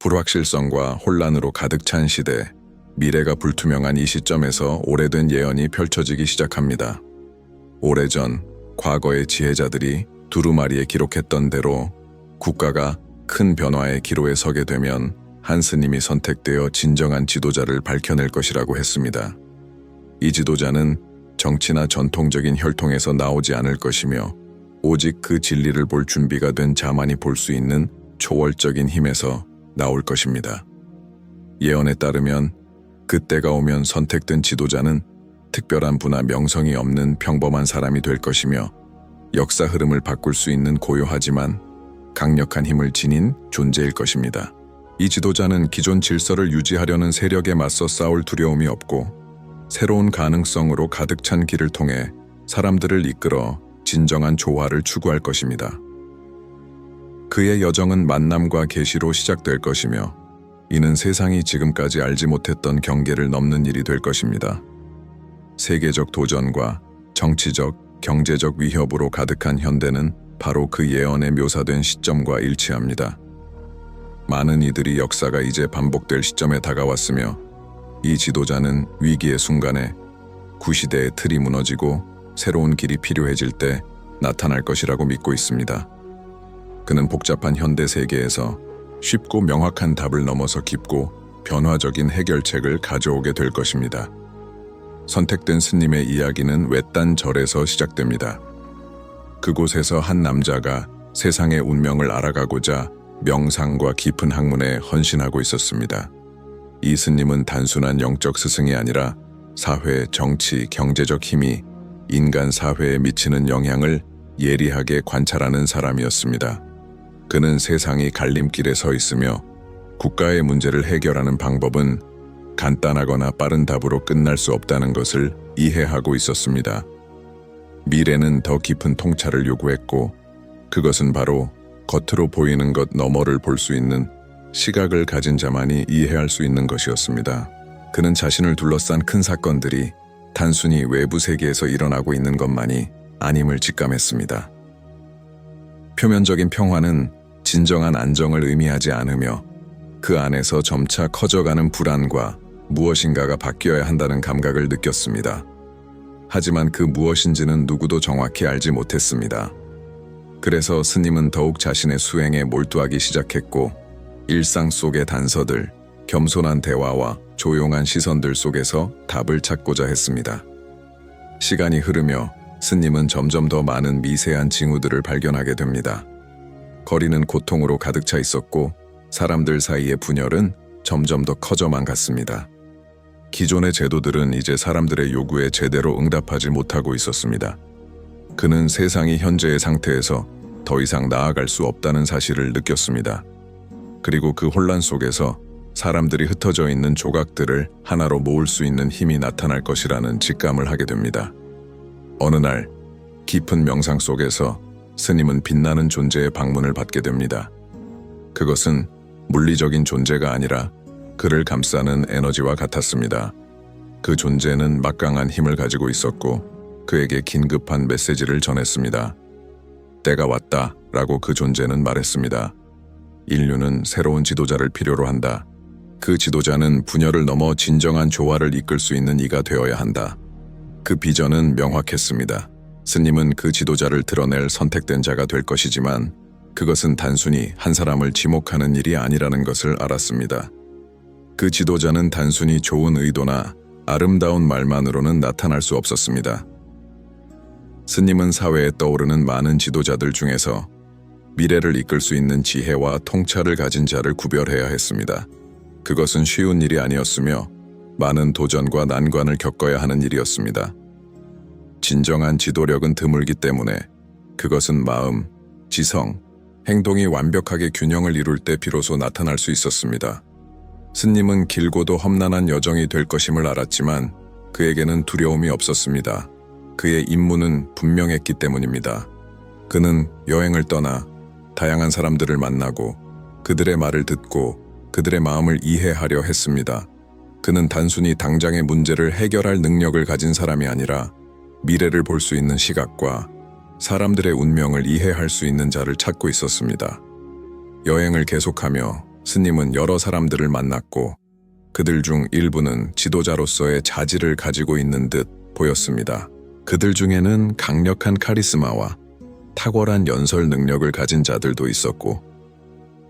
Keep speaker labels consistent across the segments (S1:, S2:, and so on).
S1: 불확실성과 혼란으로 가득 찬 시대, 미래가 불투명한 이 시점에서 오래된 예언이 펼쳐지기 시작합니다. 오래전 과거의 지혜자들이 두루마리에 기록했던 대로 국가가 큰 변화의 기로에 서게 되면 한 스님이 선택되어 진정한 지도자를 밝혀낼 것이라고 했습니다. 이 지도자는 정치나 전통적인 혈통에서 나오지 않을 것이며 오직 그 진리를 볼 준비가 된 자만이 볼 수 있는 초월적인 힘에서 나올 것입니다. 예언에 따르면 그때가 오면 선택된 지도자는 특별한 부나 명성이 없는 평범한 사람이 될 것이며 역사 흐름을 바꿀 수 있는 고요하지만 강력한 힘을 지닌 존재일 것입니다. 이 지도자는 기존 질서를 유지하려는 세력에 맞서 싸울 두려움이 없고 새로운 가능성으로 가득 찬 길을 통해 사람들을 이끌어 진정한 조화를 추구할 것입니다. 그의 여정은 만남과 계시로 시작될 것이며 이는 세상이 지금까지 알지 못했던 경계를 넘는 일이 될 것입니다. 세계적 도전과 정치적, 경제적 위협으로 가득한 현대는 바로 그 예언에 묘사된 시점과 일치합니다. 많은 이들이 역사가 이제 반복될 시점에 다가왔으며 이 지도자는 위기의 순간에 구시대의 틀이 무너지고 새로운 길이 필요해질 때 나타날 것이라고 믿고 있습니다. 그는 복잡한 현대 세계에서 쉽고 명확한 답을 넘어서 깊고 변화적인 해결책을 가져오게 될 것입니다. 선택된 스님의 이야기는 외딴 절에서 시작됩니다. 그곳에서 한 남자가 세상의 운명을 알아가고자 명상과 깊은 학문에 헌신하고 있었습니다. 이 스님은 단순한 영적 스승이 아니라 사회, 정치, 경제적 힘이 인간 사회에 미치는 영향을 예리하게 관찰하는 사람이었습니다. 그는 세상이 갈림길에 서 있으며 국가의 문제를 해결하는 방법은 간단하거나 빠른 답으로 끝날 수 없다는 것을 이해하고 있었습니다. 미래는 더 깊은 통찰을 요구했고 그것은 바로 겉으로 보이는 것 너머를 볼 수 있는 시각을 가진 자만이 이해할 수 있는 것이었습니다. 그는 자신을 둘러싼 큰 사건들이 단순히 외부 세계에서 일어나고 있는 것만이 아님을 직감했습니다. 표면적인 평화는 진정한 안정을 의미하지 않으며 그 안에서 점차 커져가는 불안과 무엇인가가 바뀌어야 한다는 감각을 느꼈습니다. 하지만 그 무엇인지는 누구도 정확히 알지 못했습니다. 그래서 스님은 더욱 자신의 수행에 몰두하기 시작했고 일상 속의 단서들, 겸손한 대화와 조용한 시선들 속에서 답을 찾고자 했습니다. 시간이 흐르며 스님은 점점 더 많은 미세한 징후들을 발견하게 됩니다. 거리는 고통으로 가득 차 있었고 사람들 사이의 분열은 점점 더 커져만 갔습니다. 기존의 제도들은 이제 사람들의 요구에 제대로 응답하지 못하고 있었습니다. 그는 세상이 현재의 상태에서 더 이상 나아갈 수 없다는 사실을 느꼈습니다. 그리고 그 혼란 속에서 사람들이 흩어져 있는 조각들을 하나로 모을 수 있는 힘이 나타날 것이라는 직감을 하게 됩니다. 어느 날 깊은 명상 속에서 스님은 빛나는 존재의 방문을 받게 됩니다. 그것은 물리적인 존재가 아니라 그를 감싸는 에너지와 같았습니다. 그 존재는 막강한 힘을 가지고 있었고 그에게 긴급한 메시지를 전했습니다. 때가 왔다 라고 그 존재는 말했습니다. 인류는 새로운 지도자를 필요로 한다. 그 지도자는 분열을 넘어 진정한 조화를 이끌 수 있는 이가 되어야 한다. 그 비전은 명확했습니다. 스님은 그 지도자를 드러낼 선택된 자가 될 것이지만 그것은 단순히 한 사람을 지목하는 일이 아니라는 것을 알았습니다. 그 지도자는 단순히 좋은 의도나 아름다운 말만으로는 나타날 수 없었습니다. 스님은 사회에 떠오르는 많은 지도자들 중에서 미래를 이끌 수 있는 지혜와 통찰을 가진 자를 구별해야 했습니다. 그것은 쉬운 일이 아니었으며 많은 도전과 난관을 겪어야 하는 일이었습니다. 진정한 지도력은 드물기 때문에 그것은 마음, 지성, 행동이 완벽하게 균형을 이룰 때 비로소 나타날 수 있었습니다. 스님은 길고도 험난한 여정이 될 것임을 알았지만 그에게는 두려움이 없었습니다. 그의 임무는 분명했기 때문입니다. 그는 여행을 떠나 다양한 사람들을 만나고 그들의 말을 듣고 그들의 마음을 이해하려 했습니다. 그는 단순히 당장의 문제를 해결할 능력을 가진 사람이 아니라 미래를 볼 수 있는 시각과 사람들의 운명을 이해할 수 있는 자를 찾고 있었습니다. 여행을 계속하며 스님은 여러 사람들을 만났고 그들 중 일부는 지도자로서의 자질을 가지고 있는 듯 보였습니다. 그들 중에는 강력한 카리스마와 탁월한 연설 능력을 가진 자들도 있었고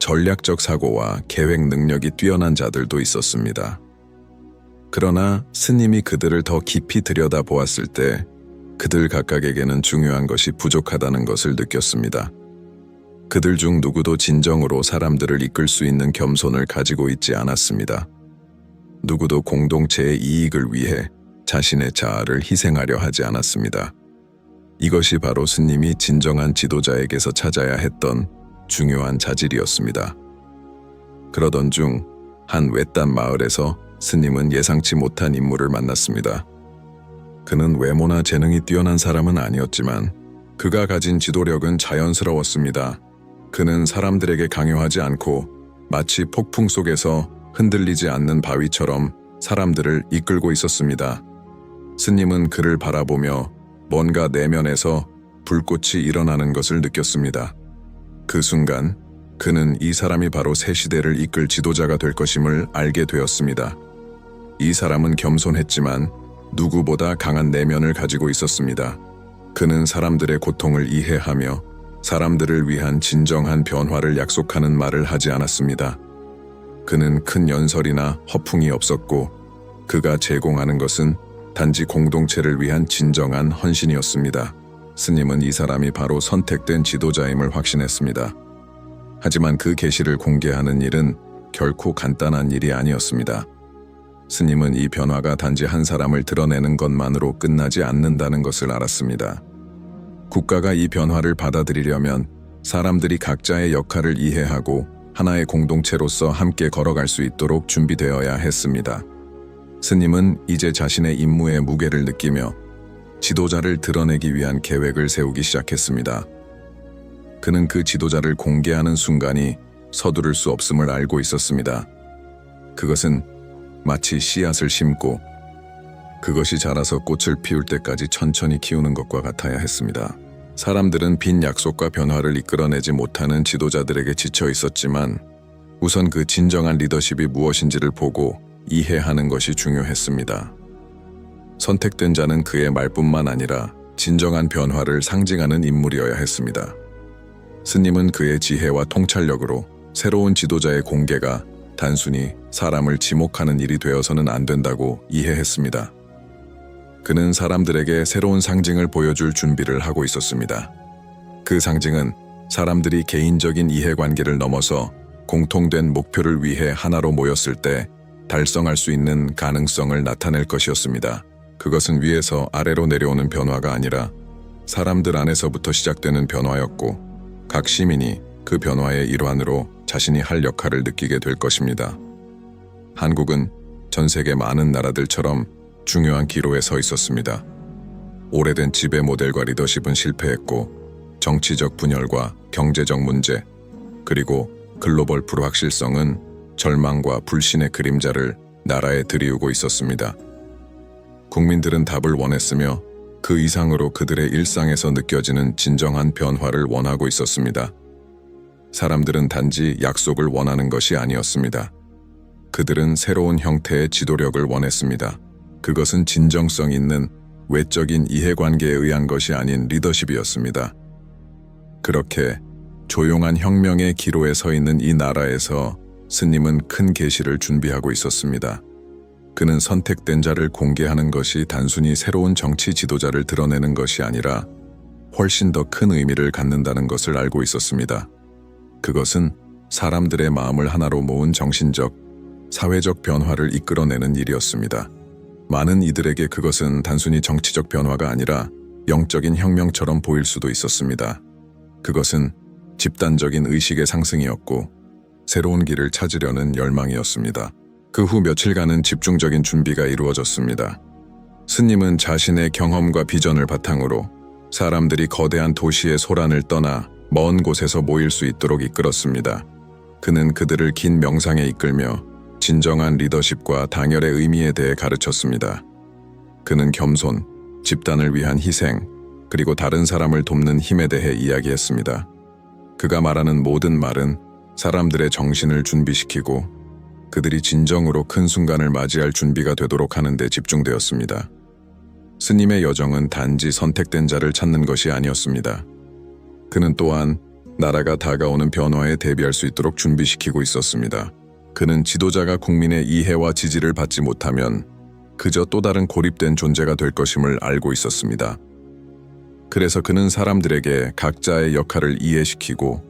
S1: 전략적 사고와 계획 능력이 뛰어난 자들도 있었습니다. 그러나 스님이 그들을 더 깊이 들여다보았을 때 그들 각각에게는 중요한 것이 부족하다는 것을 느꼈습니다. 그들 중 누구도 진정으로 사람들을 이끌 수 있는 겸손을 가지고 있지 않았습니다. 누구도 공동체의 이익을 위해 자신의 자아를 희생하려 하지 않았습니다. 이것이 바로 스님이 진정한 지도자에게서 찾아야 했던 중요한 자질이었습니다. 그러던 중 한 외딴 마을에서 스님은 예상치 못한 인물을 만났습니다. 그는 외모나 재능이 뛰어난 사람은 아니었지만 그가 가진 지도력은 자연스러웠습니다. 그는 사람들에게 강요하지 않고 마치 폭풍 속에서 흔들리지 않는 바위처럼 사람들을 이끌고 있었습니다. 스님은 그를 바라보며 뭔가 내면에서 불꽃이 일어나는 것을 느꼈습니다. 그 순간 그는 이 사람이 바로 새 시대를 이끌 지도자가 될 것임을 알게 되었습니다. 이 사람은 겸손했지만 누구보다 강한 내면을 가지고 있었습니다. 그는 사람들의 고통을 이해하며 사람들을 위한 진정한 변화를 약속하는 말을 하지 않았습니다. 그는 큰 연설이나 허풍이 없었고 그가 제공하는 것은 단지 공동체를 위한 진정한 헌신이었습니다. 스님은 이 사람이 바로 선택된 지도자임을 확신했습니다. 하지만 그 계시를 공개하는 일은 결코 간단한 일이 아니었습니다. 스님은 이 변화가 단지 한 사람을 드러내는 것만으로 끝나지 않는다는 것을 알았습니다. 국가가 이 변화를 받아들이려면 사람들이 각자의 역할을 이해하고 하나의 공동체로서 함께 걸어갈 수 있도록 준비되어야 했습니다. 스님은 이제 자신의 임무의 무게를 느끼며 지도자를 드러내기 위한 계획을 세우기 시작했습니다. 그는 그 지도자를 공개하는 순간이 서두를 수 없음을 알고 있었습니다. 그것은 마치 씨앗을 심고 그것이 자라서 꽃을 피울 때까지 천천히 키우는 것과 같아야 했습니다. 사람들은 빈 약속과 변화를 이끌어내지 못하는 지도자들에게 지쳐 있었지만 우선 그 진정한 리더십이 무엇인지를 보고 이해하는 것이 중요했습니다. 선택된 자는 그의 말뿐만 아니라 진정한 변화를 상징하는 인물이어야 했습니다. 스님은 그의 지혜와 통찰력으로 새로운 지도자의 공개가 단순히 사람을 지목하는 일이 되어서는 안 된다고 이해했습니다. 그는 사람들에게 새로운 상징을 보여줄 준비를 하고 있었습니다. 그 상징은 사람들이 개인적인 이해관계를 넘어서 공통된 목표를 위해 하나로 모였을 때 달성할 수 있는 가능성을 나타낼 것이었습니다. 그것은 위에서 아래로 내려오는 변화가 아니라 사람들 안에서부터 시작되는 변화였고 각 시민이 그 변화의 일환으로 자신이 할 역할을 느끼게 될 것입니다. 한국은 전 세계 많은 나라들처럼 중요한 기로에 서 있었습니다. 오래된 지배 모델과 리더십은 실패했고 정치적 분열과 경제적 문제 그리고 글로벌 불확실성은 절망과 불신의 그림자를 나라에 들이우고 있었습니다. 국민들은 답을 원했으며 그 이상으로 그들의 일상에서 느껴지는 진정한 변화를 원하고 있었습니다. 사람들은 단지 약속을 원하는 것이 아니었습니다. 그들은 새로운 형태의 지도력을 원했습니다. 그것은 진정성 있는 외적인 이해관계에 의한 것이 아닌 리더십이었습니다. 그렇게 조용한 혁명의 기로에 서 있는 이 나라에서 스님은 큰 계시를 준비하고 있었습니다. 그는 선택된 자를 공개하는 것이 단순히 새로운 정치 지도자를 드러내는 것이 아니라 훨씬 더 큰 의미를 갖는다는 것을 알고 있었습니다. 그것은 사람들의 마음을 하나로 모은 정신적, 사회적 변화를 이끌어내는 일이었습니다. 많은 이들에게 그것은 단순히 정치적 변화가 아니라 영적인 혁명처럼 보일 수도 있었습니다. 그것은 집단적인 의식의 상승이었고 새로운 길을 찾으려는 열망이었습니다. 그 후 며칠간은 집중적인 준비가 이루어졌습니다. 스님은 자신의 경험과 비전을 바탕으로 사람들이 거대한 도시의 소란을 떠나 먼 곳에서 모일 수 있도록 이끌었습니다. 그는 그들을 긴 명상에 이끌며 진정한 리더십과 당열의 의미에 대해 가르쳤습니다. 그는 겸손, 집단을 위한 희생, 그리고 다른 사람을 돕는 힘에 대해 이야기했습니다. 그가 말하는 모든 말은 사람들의 정신을 준비시키고 그들이 진정으로 큰 순간을 맞이할 준비가 되도록 하는 데 집중되었습니다. 스님의 여정은 단지 선택된 자를 찾는 것이 아니었습니다. 그는 또한 나라가 다가오는 변화에 대비할 수 있도록 준비시키고 있었습니다. 그는 지도자가 국민의 이해와 지지를 받지 못하면 그저 또 다른 고립된 존재가 될 것임을 알고 있었습니다. 그래서 그는 사람들에게 각자의 역할을 이해시키고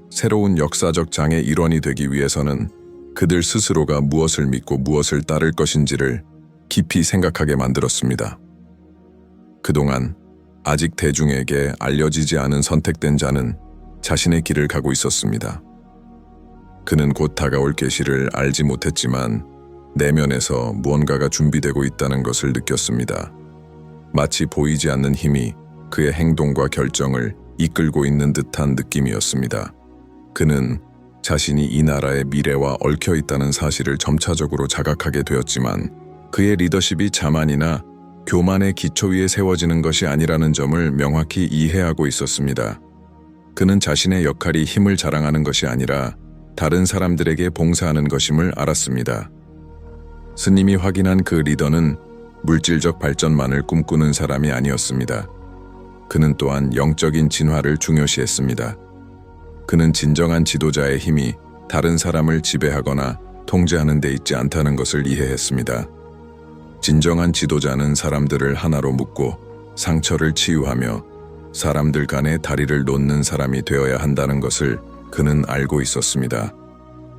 S1: 새로운 역사적 장의 일원이 되기 위해서는 그들 스스로가 무엇을 믿고 무엇을 따를 것인지를 깊이 생각하게 만들었습니다. 그동안 아직 대중에게 알려지지 않은 선택된 자는 자신의 길을 가고 있었습니다. 그는 곧 다가올 계시를 알지 못했지만 내면에서 무언가가 준비되고 있다는 것을 느꼈습니다. 마치 보이지 않는 힘이 그의 행동과 결정을 이끌고 있는 듯한 느낌이었습니다. 그는 자신이 이 나라의 미래와 얽혀 있다는 사실을 점차적으로 자각하게 되었지만 그의 리더십이 자만이나 교만의 기초 위에 세워지는 것이 아니라는 점을 명확히 이해하고 있었습니다. 그는 자신의 역할이 힘을 자랑하는 것이 아니라 다른 사람들에게 봉사하는 것임을 알았습니다. 스님이 확인한 그 리더는 물질적 발전만을 꿈꾸는 사람이 아니었습니다. 그는 또한 영적인 진화를 중요시했습니다. 그는 진정한 지도자의 힘이 다른 사람을 지배하거나 통제하는 데 있지 않다는 것을 이해했습니다. 진정한 지도자는 사람들을 하나로 묶고 상처를 치유하며 사람들 간의 다리를 놓는 사람이 되어야 한다는 것을 그는 알고 있었습니다.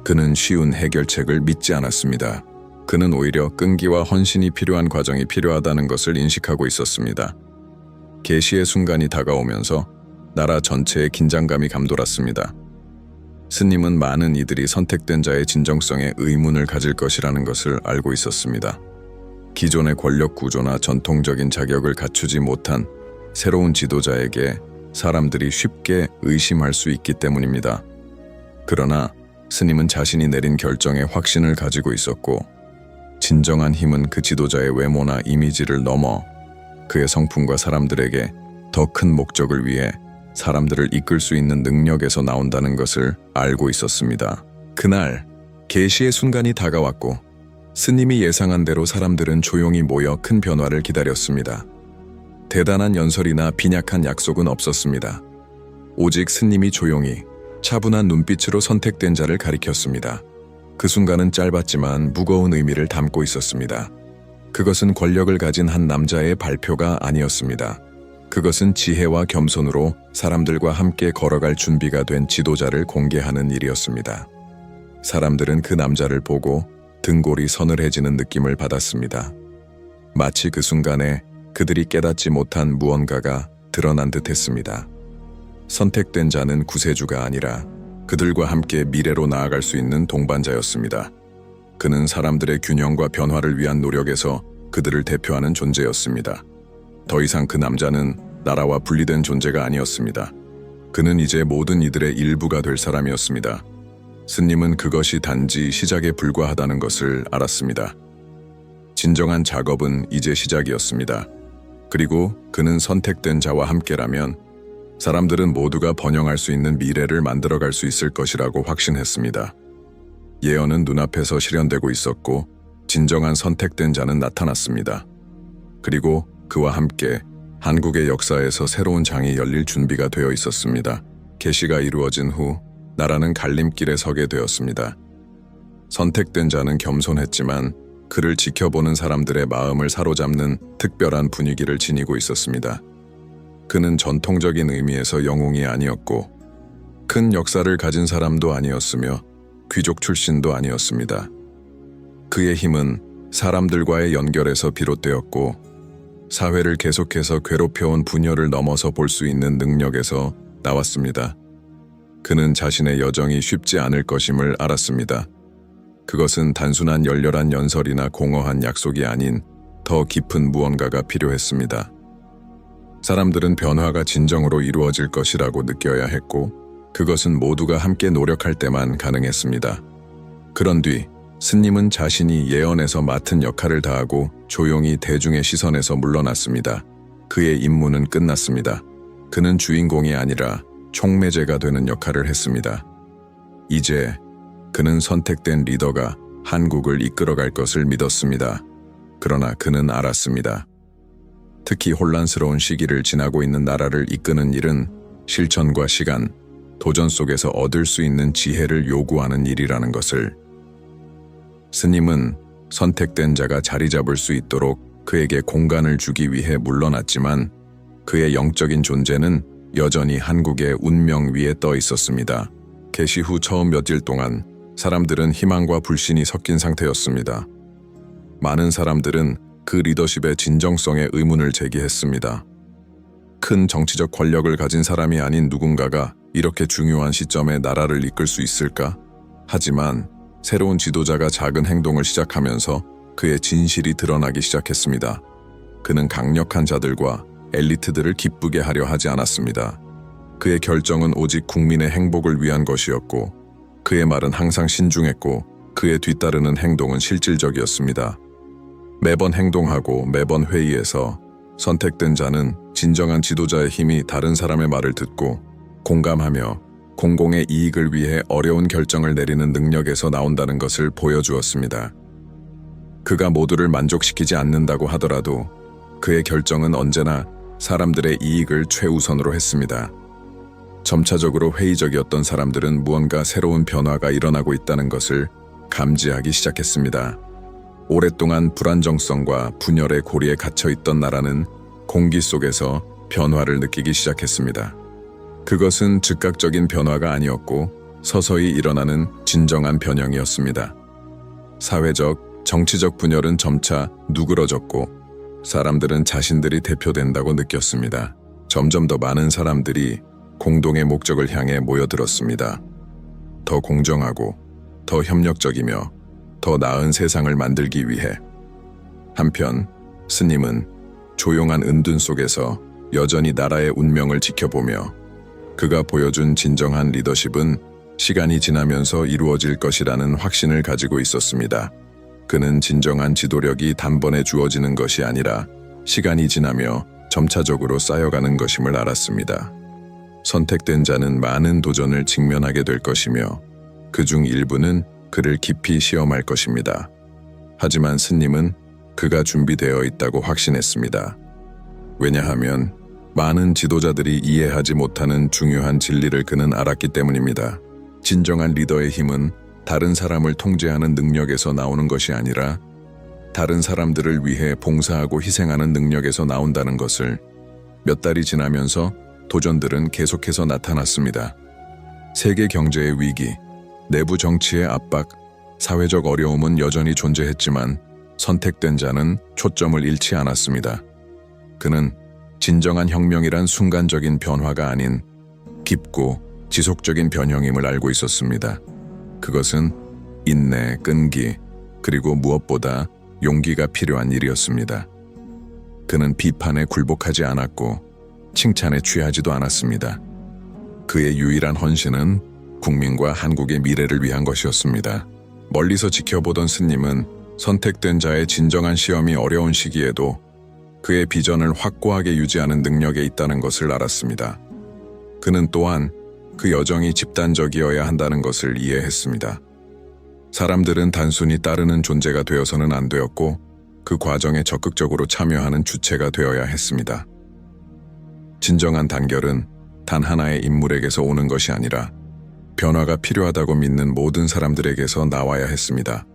S1: 그는 쉬운 해결책을 믿지 않았습니다. 그는 오히려 끈기와 헌신이 필요한 과정이 필요하다는 것을 인식하고 있었습니다. 계시의 순간이 다가오면서 나라 전체에 긴장감이 감돌았습니다. 스님은 많은 이들이 선택된 자의 진정성에 의문을 가질 것이라는 것을 알고 있었습니다. 기존의 권력 구조나 전통적인 자격을 갖추지 못한 새로운 지도자에게 사람들이 쉽게 의심할 수 있기 때문입니다. 그러나 스님은 자신이 내린 결정에 확신을 가지고 있었고 진정한 힘은 그 지도자의 외모나 이미지를 넘어 그의 성품과 사람들에게 더 큰 목적을 위해 사람들을 이끌 수 있는 능력에서 나온다는 것을 알고 있었습니다. 그날 계시의 순간이 다가왔고 스님이 예상한 대로 사람들은 조용히 모여 큰 변화를 기다렸습니다. 대단한 연설이나 빈약한 약속은 없었습니다. 오직 스님이 조용히 차분한 눈빛으로 선택된 자를 가리켰습니다. 그 순간은 짧았지만 무거운 의미를 담고 있었습니다. 그것은 권력을 가진 한 남자의 발표가 아니었습니다. 그것은 지혜와 겸손으로 사람들과 함께 걸어갈 준비가 된 지도자를 공개하는 일이었습니다. 사람들은 그 남자를 보고 등골이 서늘해지는 느낌을 받았습니다. 마치 그 순간에 그들이 깨닫지 못한 무언가가 드러난 듯 했습니다. 선택된 자는 구세주가 아니라 그들과 함께 미래로 나아갈 수 있는 동반자였습니다. 그는 사람들의 균형과 변화를 위한 노력에서 그들을 대표하는 존재였습니다. 더 이상 그 남자는 나라와 분리된 존재가 아니었습니다. 그는 이제 모든 이들의 일부가 될 사람이었습니다. 스님은 그것이 단지 시작에 불과하다는 것을 알았습니다. 진정한 작업은 이제 시작이었습니다. 그리고 그는 선택된 자와 함께라면 사람들은 모두가 번영할 수 있는 미래를 만들어갈 수 있을 것이라고 확신했습니다. 예언은 눈앞에서 실현되고 있었고 진정한 선택된 자는 나타났습니다. 그리고 그와 함께 한국의 역사에서 새로운 장이 열릴 준비가 되어 있었습니다. 계시가 이루어진 후 나라는 갈림길에 서게 되었습니다. 선택된 자는 겸손했지만 그를 지켜보는 사람들의 마음을 사로잡는 특별한 분위기를 지니고 있었습니다. 그는 전통적인 의미에서 영웅이 아니었고 큰 역사를 가진 사람도 아니었으며 귀족 출신도 아니었습니다. 그의 힘은 사람들과의 연결에서 비롯되었고 사회를 계속해서 괴롭혀온 분열을 넘어서 볼 수 있는 능력에서 나왔습니다. 그는 자신의 여정이 쉽지 않을 것임을 알았습니다. 그것은 단순한 열렬한 연설이나 공허한 약속이 아닌 더 깊은 무언가가 필요했습니다. 사람들은 변화가 진정으로 이루어질 것이라고 느껴야 했고 그것은 모두가 함께 노력할 때만 가능했습니다. 그런 뒤 스님은 자신이 예언에서 맡은 역할을 다하고 조용히 대중의 시선에서 물러났습니다. 그의 임무는 끝났습니다. 그는 주인공이 아니라 촉매제가 되는 역할을 했습니다. 이제 그는 선택된 리더가 한국을 이끌어갈 것을 믿었습니다. 그러나 그는 알았습니다. 특히 혼란스러운 시기를 지나고 있는 나라를 이끄는 일은 실천과 시간, 도전 속에서 얻을 수 있는 지혜를 요구하는 일이라는 것을. 스님은 선택된 자가 자리 잡을 수 있도록 그에게 공간을 주기 위해 물러났지만 그의 영적인 존재는 여전히 한국의 운명 위에 떠 있었습니다. 개시 후 처음 몇 일 동안 사람들은 희망과 불신이 섞인 상태였습니다. 많은 사람들은 그 리더십의 진정성에 의문을 제기했습니다. 큰 정치적 권력을 가진 사람이 아닌 누군가가 이렇게 중요한 시점에 나라를 이끌 수 있을까? 하지만 새로운 지도자가 작은 행동을 시작하면서 그의 진실이 드러나기 시작했습니다. 그는 강력한 자들과 엘리트들을 기쁘게 하려 하지 않았습니다. 그의 결정은 오직 국민의 행복을 위한 것이었고, 그의 말은 항상 신중했고, 그의 뒤따르는 행동은 실질적이었습니다. 매번 행동하고 매번 회의에서 선택된 자는 진정한 지도자의 힘이 다른 사람의 말을 듣고 공감하며 공공의 이익을 위해 어려운 결정을 내리는 능력에서 나온다는 것을 보여주었습니다. 그가 모두를 만족시키지 않는다고 하더라도 그의 결정은 언제나 사람들의 이익을 최우선으로 했습니다. 점차적으로 회의적이었던 사람들은 무언가 새로운 변화가 일어나고 있다는 것을 감지하기 시작했습니다. 오랫동안 불안정성과 분열의 고리에 갇혀 있던 나라는 공기 속에서 변화를 느끼기 시작했습니다. 그것은 즉각적인 변화가 아니었고 서서히 일어나는 진정한 변형이었습니다. 사회적, 정치적 분열은 점차 누그러졌고 사람들은 자신들이 대표된다고 느꼈습니다. 점점 더 많은 사람들이 공동의 목적을 향해 모여들었습니다. 더 공정하고 더 협력적이며 더 나은 세상을 만들기 위해. 한편 스님은 조용한 은둔 속에서 여전히 나라의 운명을 지켜보며 그가 보여준 진정한 리더십은 시간이 지나면서 이루어질 것이라는 확신을 가지고 있었습니다. 그는 진정한 지도력이 단번에 주어지는 것이 아니라 시간이 지나며 점차적으로 쌓여가는 것임을 알았습니다. 선택된 자는 많은 도전을 직면하게 될 것이며 그중 일부는 그를 깊이 시험할 것입니다. 하지만 스님은 그가 준비되어 있다고 확신했습니다. 왜냐하면 많은 지도자들이 이해하지 못하는 중요한 진리를 그는 알았기 때문입니다. 진정한 리더의 힘은 다른 사람을 통제하는 능력에서 나오는 것이 아니라 다른 사람들을 위해 봉사하고 희생하는 능력에서 나온다는 것을. 몇 달이 지나면서 도전들은 계속해서 나타났습니다. 세계 경제의 위기, 내부 정치의 압박, 사회적 어려움은 여전히 존재했지만 선택된 자는 초점을 잃지 않았습니다. 그는 진정한 혁명이란 순간적인 변화가 아닌 깊고 지속적인 변형임을 알고 있었습니다. 그것은 인내, 끈기, 그리고 무엇보다 용기가 필요한 일이었습니다. 그는 비판에 굴복하지 않았고 칭찬에 취하지도 않았습니다. 그의 유일한 헌신은 국민과 한국의 미래를 위한 것이었습니다. 멀리서 지켜보던 스님은 선택된 자의 진정한 시험이 어려운 시기에도 그의 비전을 확고하게 유지하는 능력에 있다는 것을 알았습니다. 그는 또한 그 여정이 집단적이어야 한다는 것을 이해했습니다. 사람들은 단순히 따르는 존재가 되어서는 안 되었고 그 과정에 적극적으로 참여하는 주체가 되어야 했습니다. 진정한 단결은 단 하나의 인물에게서 오는 것이 아니라 변화가 필요하다고 믿는 모든 사람들에게서 나와야 했습니다.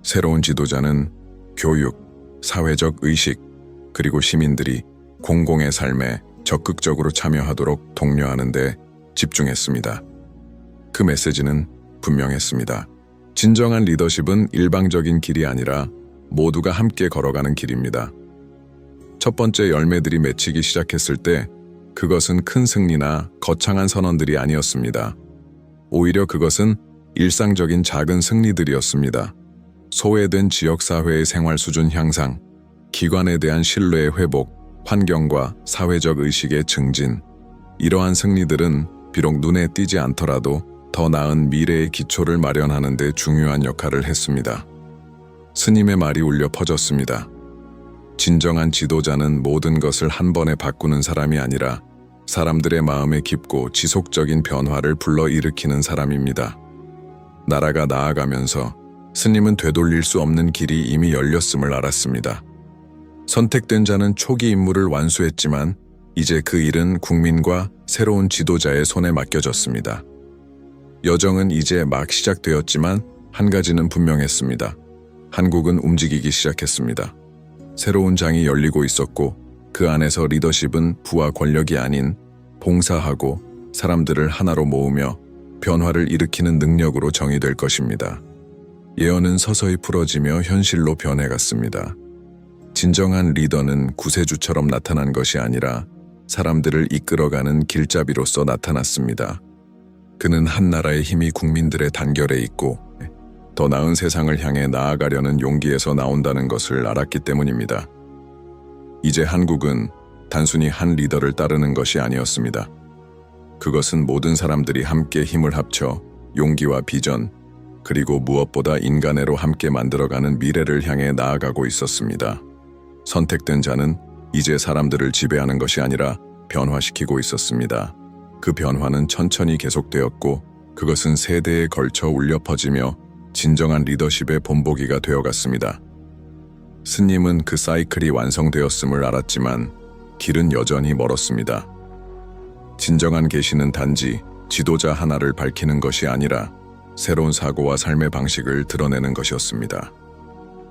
S1: 새로운 지도자는 교육, 사회적 의식, 그리고 시민들이 공공의 삶에 적극적으로 참여하도록 독려하는 데 집중했습니다. 그 메시지는 분명했습니다. 진정한 리더십은 일방적인 길이 아니라 모두가 함께 걸어가는 길입니다. 첫 번째 열매들이 맺히기 시작했을 때 그것은 큰 승리나 거창한 선언들이 아니었습니다. 오히려 그것은 일상적인 작은 승리들이었습니다. 소외된 지역사회의 생활 수준 향상, 기관에 대한 신뢰의 회복, 환경과 사회적 의식의 증진. 이러한 승리들은 비록 눈에 띄지 않더라도 더 나은 미래의 기초를 마련하는 데 중요한 역할을 했습니다. 스님의 말이 울려 퍼졌습니다. 진정한 지도자는 모든 것을 한 번에 바꾸는 사람이 아니라 사람들의 마음에 깊고 지속적인 변화를 불러일으키는 사람입니다. 나라가 나아가면서 스님은 되돌릴 수 없는 길이 이미 열렸음을 알았습니다. 선택된 자는 초기 임무를 완수했지만 이제 그 일은 국민과 새로운 지도자의 손에 맡겨졌습니다. 여정은 이제 막 시작되었지만 한 가지는 분명했습니다. 한국은 움직이기 시작했습니다. 새로운 장이 열리고 있었고 그 안에서 리더십은 부와 권력이 아닌 봉사하고 사람들을 하나로 모으며 변화를 일으키는 능력으로 정의될 것입니다. 예언은 서서히 풀어지며 현실로 변해갔습니다. 진정한 리더는 구세주처럼 나타난 것이 아니라 사람들을 이끌어가는 길잡이로서 나타났습니다. 그는 한 나라의 힘이 국민들의 단결에 있고 더 나은 세상을 향해 나아가려는 용기에서 나온다는 것을 알았기 때문입니다. 이제 한국은 단순히 한 리더를 따르는 것이 아니었습니다. 그것은 모든 사람들이 함께 힘을 합쳐 용기와 비전, 그리고 무엇보다 인간애로 함께 만들어가는 미래를 향해 나아가고 있었습니다. 선택된 자는 이제 사람들을 지배하는 것이 아니라 변화시키고 있었습니다. 그 변화는 천천히 계속되었고 그것은 세대에 걸쳐 울려 퍼지며 진정한 리더십의 본보기가 되어갔습니다. 스님은 그 사이클이 완성되었음을 알았지만 길은 여전히 멀었습니다. 진정한 계시는 단지 지도자 하나를 밝히는 것이 아니라 새로운 사고와 삶의 방식을 드러내는 것이었습니다.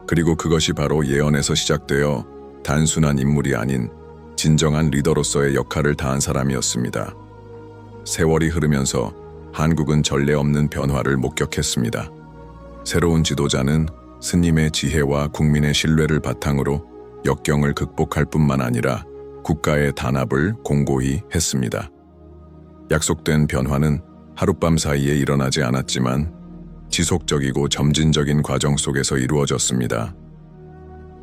S1: 그리고 그것이 바로 예언에서 시작되어 단순한 인물이 아닌 진정한 리더로서의 역할을 다한 사람이었습니다. 세월이 흐르면서 한국은 전례 없는 변화를 목격했습니다. 새로운 지도자는 스님의 지혜와 국민의 신뢰를 바탕으로 역경을 극복할 뿐만 아니라 국가의 단합을 공고히 했습니다. 약속된 변화는 하룻밤 사이에 일어나지 않았지만 지속적이고 점진적인 과정 속에서 이루어졌습니다.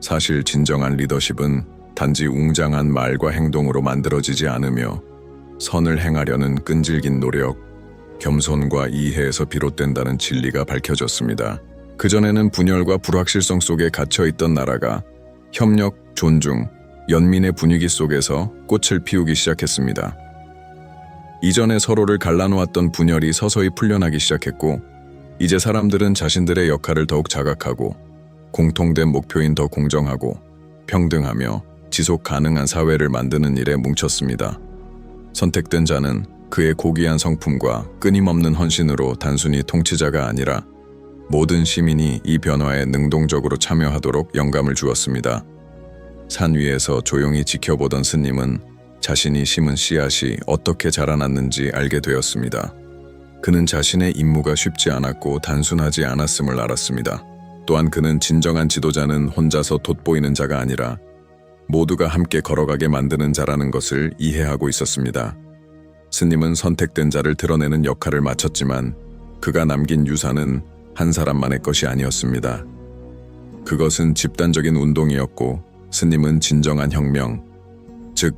S1: 사실 진정한 리더십은 단지 웅장한 말과 행동으로 만들어지지 않으며 선을 행하려는 끈질긴 노력, 겸손과 이해에서 비롯된다는 진리가 밝혀졌습니다. 그전에는 분열과 불확실성 속에 갇혀있던 나라가 협력, 존중, 연민의 분위기 속에서 꽃을 피우기 시작했습니다. 이전에 서로를 갈라놓았던 분열이 서서히 풀려나기 시작했고 이제 사람들은 자신들의 역할을 더욱 자각하고 공통된 목표인 더 공정하고 평등하며 지속 가능한 사회를 만드는 일에 뭉쳤습니다. 선택된 자는 그의 고귀한 성품과 끊임없는 헌신으로 단순히 통치자가 아니라 모든 시민이 이 변화에 능동적으로 참여하도록 영감을 주었습니다. 산 위에서 조용히 지켜보던 스님은 자신이 심은 씨앗이 어떻게 자라났는지 알게 되었습니다. 그는 자신의 임무가 쉽지 않았고 단순하지 않았음을 알았습니다. 또한 그는 진정한 지도자는 혼자서 돋보이는 자가 아니라 모두가 함께 걸어가게 만드는 자라는 것을 이해하고 있었습니다. 스님은 선택된 자를 드러내는 역할을 마쳤지만 그가 남긴 유산은 한 사람만의 것이 아니었습니다. 그것은 집단적인 운동이었고 스님은 진정한 혁명, 즉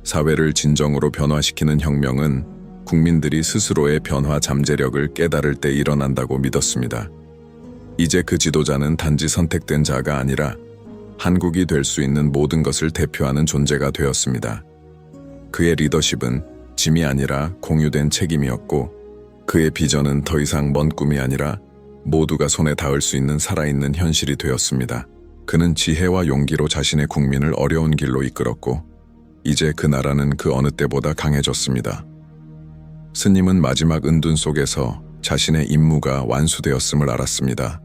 S1: 사회를 진정으로 변화시키는 혁명은 국민들이 스스로의 변화 잠재력을 깨달을 때 일어난다고 믿었습니다. 이제 그 지도자는 단지 선택된 자가 아니라 한국이 될 수 있는 모든 것을 대표하는 존재가 되었습니다. 그의 리더십은 짐이 아니라 공유된 책임이었고 그의 비전은 더 이상 먼 꿈이 아니라 모두가 손에 닿을 수 있는 살아있는 현실이 되었습니다. 그는 지혜와 용기로 자신의 국민을 어려운 길로 이끌었고 이제 그 나라는 그 어느 때보다 강해졌습니다. 스님은 마지막 은둔 속에서 자신의 임무가 완수되었음을 알았습니다.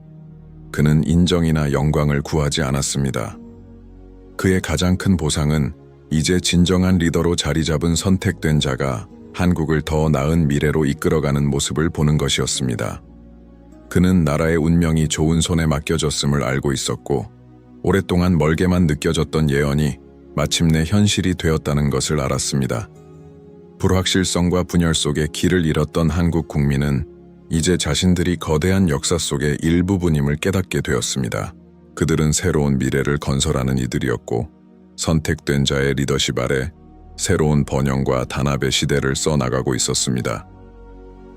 S1: 그는 인정이나 영광을 구하지 않았습니다. 그의 가장 큰 보상은 이제 진정한 리더로 자리 잡은 선택된 자가 한국을 더 나은 미래로 이끌어가는 모습을 보는 것이었습니다. 그는 나라의 운명이 좋은 손에 맡겨졌음을 알고 있었고 오랫동안 멀게만 느껴졌던 예언이 마침내 현실이 되었다는 것을 알았습니다. 불확실성과 분열 속에 길을 잃었던 한국 국민은 이제 자신들이 거대한 역사 속의 일부분임을 깨닫게 되었습니다. 그들은 새로운 미래를 건설하는 이들이었고 선택된 자의 리더십 아래 새로운 번영과 단합의 시대를 써나가고 있었습니다.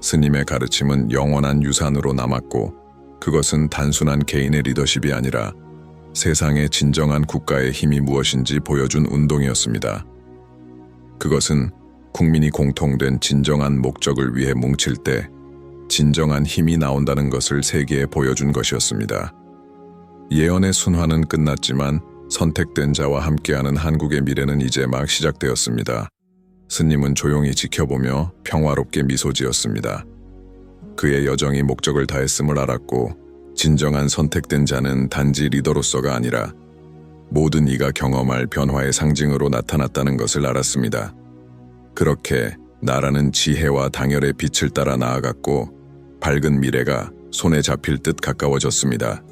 S1: 스님의 가르침은 영원한 유산으로 남았고 그것은 단순한 개인의 리더십이 아니라 세상의 진정한 국가의 힘이 무엇인지 보여준 운동이었습니다. 그것은 국민이 공통된 진정한 목적을 위해 뭉칠 때 진정한 힘이 나온다는 것을 세계에 보여준 것이었습니다. 예언의 순환은 끝났지만 선택된 자와 함께하는 한국의 미래는 이제 막 시작되었습니다. 스님은 조용히 지켜보며 평화롭게 미소 지었습니다. 그의 여정이 목적을 다했음을 알았고 진정한 선택된 자는 단지 리더로서가 아니라 모든 이가 경험할 변화의 상징으로 나타났다는 것을 알았습니다. 그렇게 나라는 지혜와 당열의 빛을 따라 나아갔고 밝은 미래가 손에 잡힐 듯 가까워졌습니다.